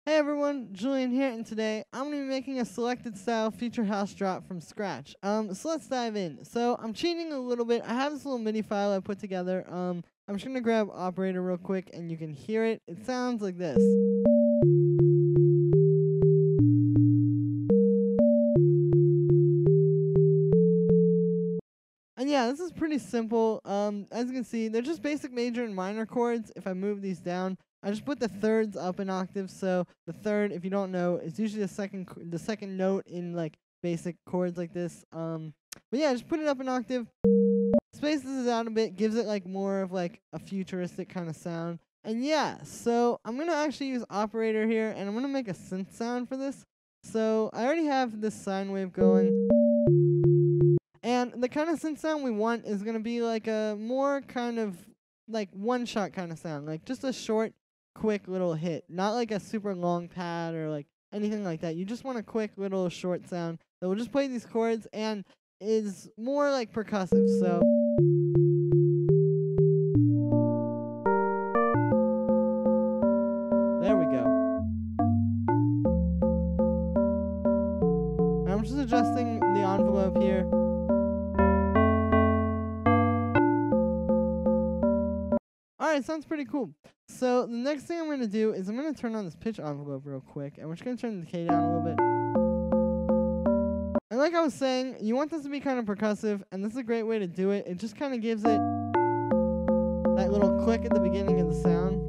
Hey everyone, Julian here, and today I'm going to be making a selected style future house drop from scratch. So let's dive in. So I'm cheating a little bit. I have this little MIDI file I put together. I'm just going to grab operator real quick and you can hear it. It sounds like this. And yeah, this is pretty simple. As you can see, they're just basic major and minor chords. If I move these down, I just put the thirds up in octaves. So the third, if you don't know, is usually the second note in like basic chords like this. But yeah, just put it up an octave. Spaces it out a bit, gives it like more of like a futuristic kind of sound. And yeah, so I'm gonna actually use operator here, and I'm gonna make a synth sound for this. So I already have this sine wave going. And the kind of synth sound we want is going to be like a more kind of like one-shot kind of sound. Like just a short, quick little hit. Not like a super long pad or like anything like that. You just want a quick little short sound that will just play these chords and is more like percussive. So there we go. And I'm just adjusting the envelope here. Alright, sounds pretty cool. So the next thing I'm going to do is I'm going to turn on this pitch envelope real quick, and we're just going to turn the decay down a little bit. And like I was saying, you want this to be kind of percussive, and this is a great way to do it. It just kind of gives it that little click at the beginning of the sound.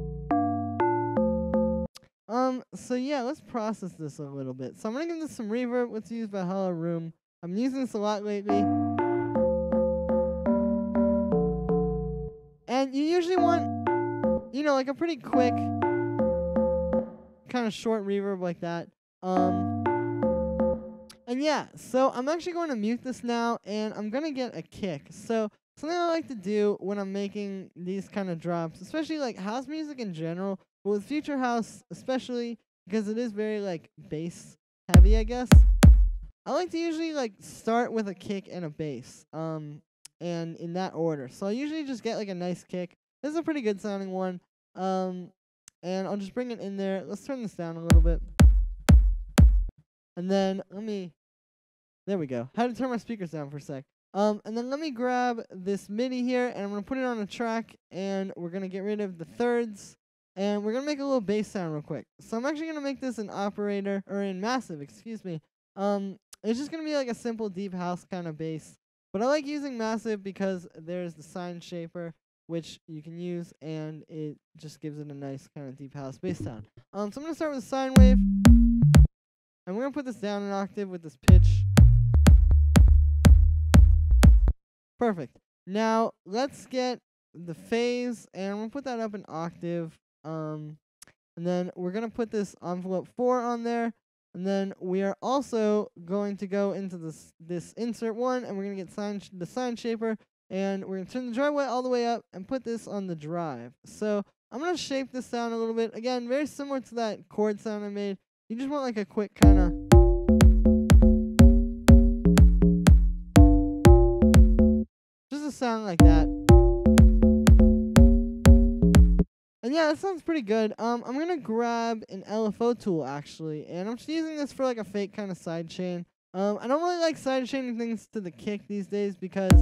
So yeah, let's process this a little bit. So I'm going to give this some reverb. Let's use Valhalla Room. I'm using this a lot lately. And you usually want, you know, like a pretty quick, kind of short reverb like that. And yeah, so I'm actually going to mute this now, and I'm going to get a kick. So something I like to do when I'm making these kind of drops, especially like house music in general, but with future house especially, because it is very like bass heavy, I guess. I like to usually like start with a kick and a bass. And in that order. So I usually just get like a nice kick. This is a pretty good sounding one. And I'll just bring it in there. Let's turn this down a little bit. And then there we go. Had to turn my speakers down for a sec. And then let me grab this MIDI here, and I'm going to put it on a track, and we're going to get rid of the thirds, and we're going to make a little bass sound real quick. So I'm actually going to make this in operator, or in massive, excuse me. It's just going to be like a simple deep house kind of bass. But I like using massive because there's the sine shaper, which you can use, and it just gives it a nice kind of deep house bass sound. So I'm going to start with a sine wave, and we're going to put this down an octave with this pitch. Perfect. Now, let's get the phase, and I'm going to put that up an octave. And then we're going to put this envelope 4 on there. And then we are also going to go into this insert 1, and we're going to get the sine shaper, and we're going to turn the drive all the way up and put this on the drive. So I'm going to shape this down a little bit. Again, very similar to that chord sound I made. You just want like a quick kind of... just a sound like that. And yeah, that sounds pretty good. I'm going to grab an LFO tool, actually, and I'm just using this for like a fake kind of sidechain. I don't really like sidechaining things to the kick these days because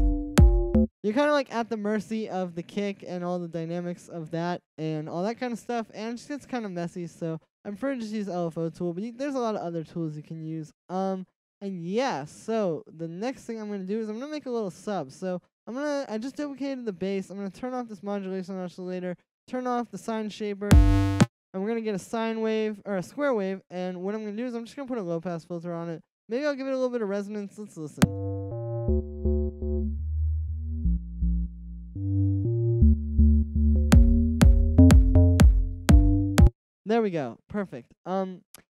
you're kind of like at the mercy of the kick and all the dynamics of that and all that kind of stuff, and it just gets kind of messy, so I prefer to just use LFO tool, but there's a lot of other tools you can use. And yeah, so the next thing I'm going to do is I'm going to make a little sub. So I just duplicated the bass. I'm going to turn off this modulation oscillator, turn off the sine shaper, and we're going to get a sine wave, or a square wave, and what I'm going to do is I'm just going to put a low pass filter on it. Maybe I'll give it a little bit of resonance. Let's listen. There we go. Perfect.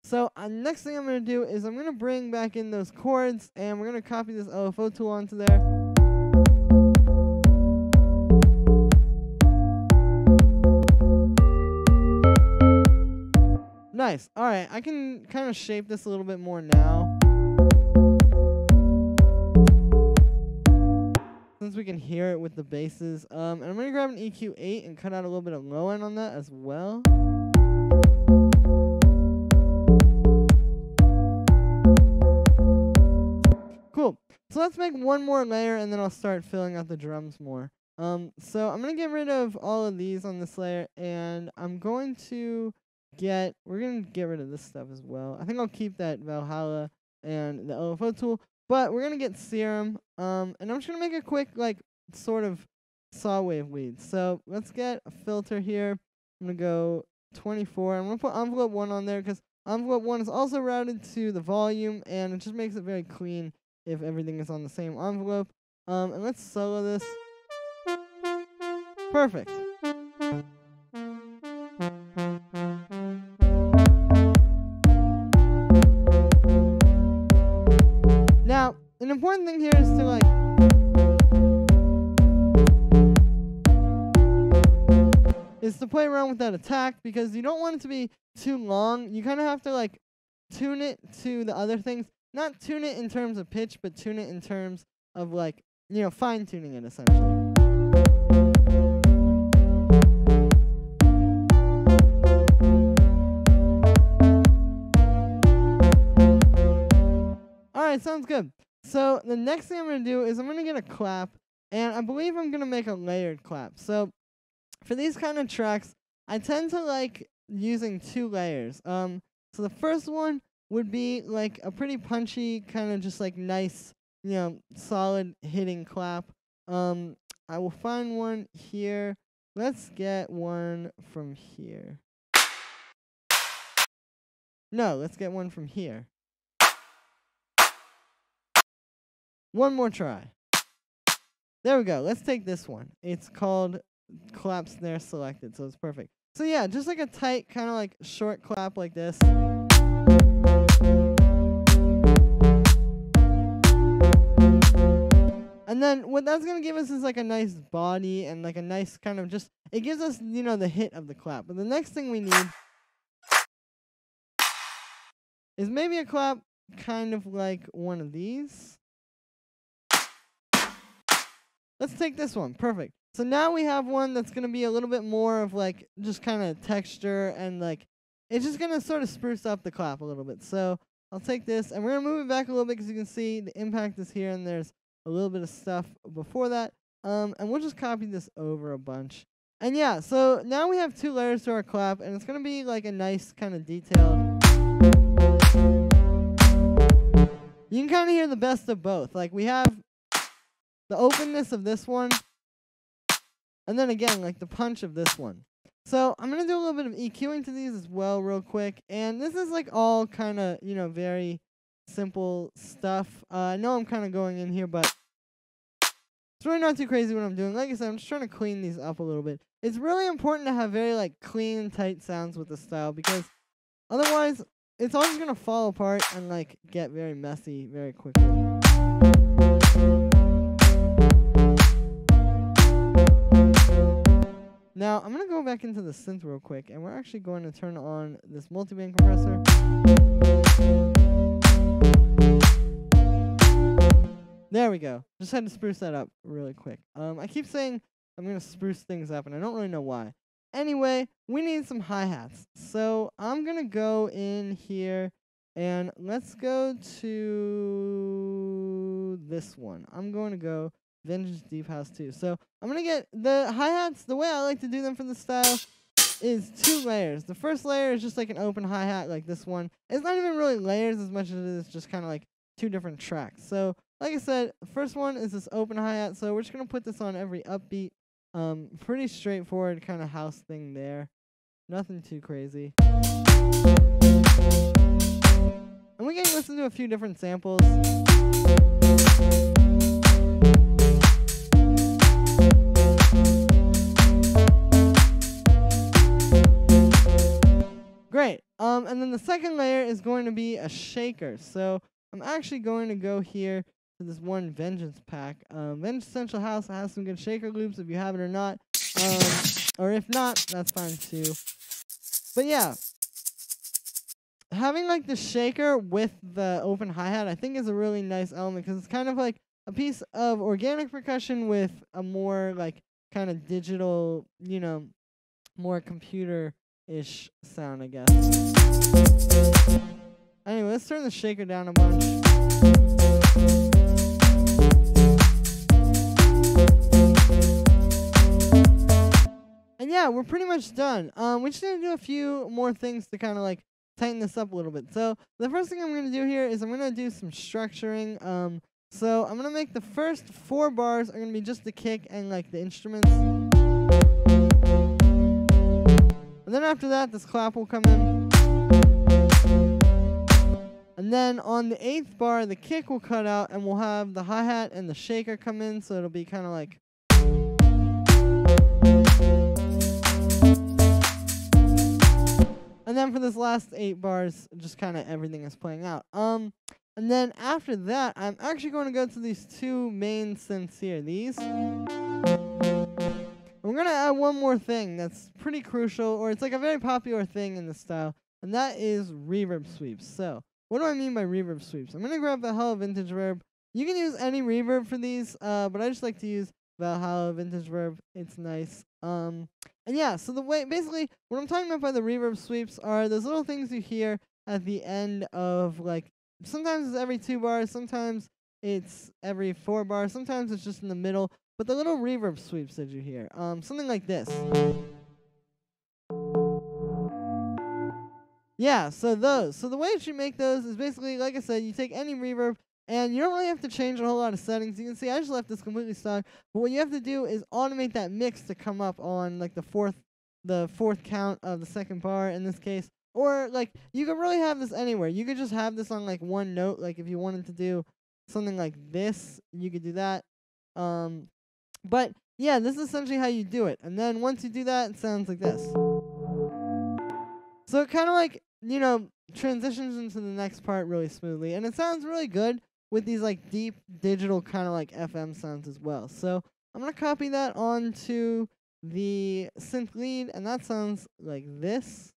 So next thing I'm going to do is I'm going to bring back in those chords, and we're going to copy this LFO tool onto there. Nice. All right, I can kind of shape this a little bit more now, since we can hear it with the basses. And I'm going to grab an EQ8 and cut out a little bit of low end on that as well. let's make one more layer, and then I'll start filling out the drums more. So I'm gonna get rid of all of these on this layer, and we're gonna get rid of this stuff as well. I think I'll keep that Valhalla and the LFO tool, but we're gonna get Serum, and I'm just gonna make a quick, like, sort of saw wave lead. So let's get a filter here. I'm gonna go 24. I'm gonna put envelope 1 on there because envelope 1 is also routed to the volume, and it just makes it very clean if everything is on the same envelope. And let's solo this. Perfect. Now, an important thing here is to, like, play around with that attack, because you don't want it to be too long. You kind of have to, like, tune it to the other things. Not tune it in terms of pitch, but tune it in terms of, like, you know, fine-tuning it, essentially. Alright, sounds good. So the next thing I'm going to do is I'm going to get a clap, and I believe I'm going to make a layered clap. So for these kind of tracks, I tend to like using 2 layers. So the first one would be like a pretty punchy, kind of just like nice, you know, solid hitting clap. I will find one here. Let's get one from here. No, let's get one from here. One more try. There we go. Let's take this one. It's called clap snare selected, so it's perfect. So yeah, just like a tight kind of like short clap like this. And then what that's going to give us is like a nice body and like a nice kind of just, it gives us, you know, the hit of the clap. But the next thing we need is maybe a clap kind of like one of these. Let's take this one. Perfect. So now we have one that's going to be a little bit more of like just kind of texture, and like it's just going to sort of spruce up the clap a little bit. So I'll take this and we're going to move it back a little bit because you can see the impact is here and there's a little bit of stuff before that. And we'll just copy this over a bunch. And yeah, so now we have 2 layers to our clap, and it's going to be like a nice kind of detailed. You can kind of hear the best of both. Like we have the openness of this one, and then again, like the punch of this one. So I'm going to do a little bit of EQing to these as well real quick. And this is like all kind of, you know, very simple stuff. I know I'm kind of going in here, but it's really not too crazy what I'm doing. Like I said, I'm just trying to clean these up a little bit. It's really important to have very like clean, tight sounds with the style, because otherwise it's all just going to fall apart and like get very messy very quickly. Now, I'm going to go back into the synth real quick, and we're actually going to turn on this multiband compressor. There we go. Just had to spruce that up really quick. I keep saying I'm going to spruce things up, and I don't really know why. Anyway, we need some hi-hats. So I'm going to go in here, and let's go to this one. I'm going to go Vintage Deep House 2. So I'm going to get the hi-hats. The way I like to do them for the style is 2 layers. The first layer is just like an open hi-hat like this one. It's not even really layers as much as it is just kind of like 2 different tracks. So like I said, the first one is this open hi-hat. So we're just going to put this on every upbeat. Pretty straightforward kind of house thing there. Nothing too crazy. And we can listen to a few different samples. Great. And then the second layer is going to be a shaker. So I'm actually going to go here to this one Vengeance pack. Vengeance Essential House has some good shaker loops if you have it or not. Or if not, that's fine too. But yeah, having like the shaker with the open hi-hat I think is a really nice element, because it's kind of like a piece of organic percussion with a more like kind of digital, you know, more computer-ish sound, I guess. Anyway, let's turn the shaker down a bunch. And yeah, we're pretty much done. We just need to do a few more things to kind of like tighten this up a little bit. So the first thing I'm gonna do here is I'm gonna do some structuring. So I'm gonna make the first 4 bars are gonna be just the kick and like the instruments. And then after that, this clap will come in. And then on the 8th bar, the kick will cut out, and we'll have the hi-hat and the shaker come in, so it'll be kind of like. And then for this last 8 bars, just kind of everything is playing out. And then after that, I'm actually going to go to these 2 main synths here. These. We're going to add one more thing that's pretty crucial, or it's like a very popular thing in this style, and that is reverb sweeps. So, what do I mean by reverb sweeps? I'm going to grab Valhalla Vintage Verb. You can use any reverb for these, but I just like to use Valhalla Vintage Verb. It's nice. And yeah, so the way, basically, what I'm talking about by the reverb sweeps are those little things you hear at the end of, like, sometimes it's every 2 bars, sometimes it's every 4 bars, sometimes it's just in the middle, but the little reverb sweeps that you hear, something like this. Yeah, so those. So the way that you make those is basically, like I said, you take any reverb, and you don't really have to change a whole lot of settings. You can see I just left this completely stock, but what you have to do is automate that mix to come up on like the fourth count of the 2nd bar in this case. Or like you could really have this anywhere. You could just have this on like one note. Like if you wanted to do something like this, you could do that. But yeah, this is essentially how you do it. And then once you do that, it sounds like this. So it kind of like, you know, transitions into the next part really smoothly. And it sounds really good with these like deep digital kind of like FM sounds as well. So I'm going to copy that onto the synth lead, and that sounds like this.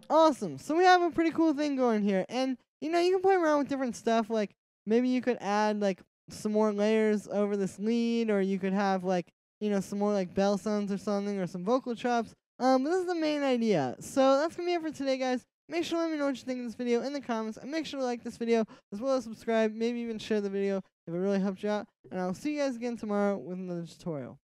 Awesome. So we have a pretty cool thing going here. And, you know, you can play around with different stuff. Like, maybe you could add, like, some more layers over this lead, or you could have, like, you know, some more, like, bell sounds or something, or some vocal chops. But this is the main idea. So that's going to be it for today, guys. Make sure to let me know what you think of this video in the comments, and make sure to like this video, as well as subscribe, maybe even share the video if it really helped you out. And I'll see you guys again tomorrow with another tutorial.